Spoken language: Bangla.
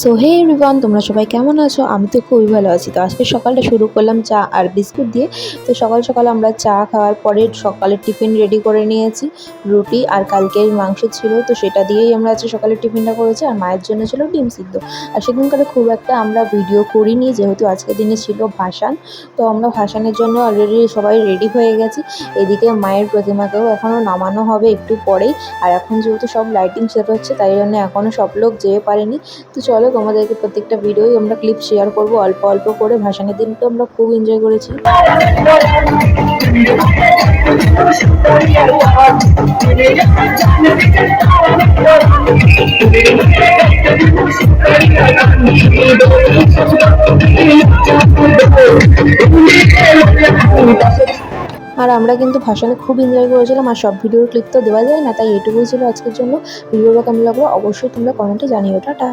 সো হে এভরিওয়ান, তোমরা সবাই কেমন আছো? আমি তো খুবই ভালো আছি। তো আজকে সকালটা শুরু করলাম চা আর বিস্কুট দিয়ে। তো সকাল সকাল আমরা চা খাওয়ার পরে সকালের টিফিন রেডি করে নিয়েছি। রুটি আর কালকের মাংস ছিল, তো সেটা দিয়েই আমরা আজকে সকালের টিফিনটা করেছি। আর মায়ের জন্য ছিল ডিম সিদ্ধ। আর সেদিনকারে খুব একটা আমরা ভিডিও করিনি, যেহেতু আজকের দিনে ছিল ভাসান। তো আমরা ভাসানের জন্য অলরেডি সবাই রেডি হয়ে গেছি। এদিকে মায়ের প্রতিমাকেও এখনও নামানো হবে একটু পরেই। আর এখন যেহেতু সব লাইটিং সেট হচ্ছে, তাই জন্য এখনও সব লোক যেতে পারেনি। তো চলো, তোমাদেরকে প্রত্যেকটা ভিডিওই আমরা ক্লিপ শেয়ার করব অল্প অল্প করে। ভাসানের দিনটা আমরা খুব এনজয় করেছি। আর আমরা কিন্তু ভাসানে খুব এনজয় করেছিলাম। আর সব ভিডিওর ক্লিপ তো দেওয়া যায় না, তাই এটুকুই ছিল আজকের জন্য। ভিডিওটা কেমন লাগলো অবশ্যই তোমরা কমেন্টে জানিও। টাটা।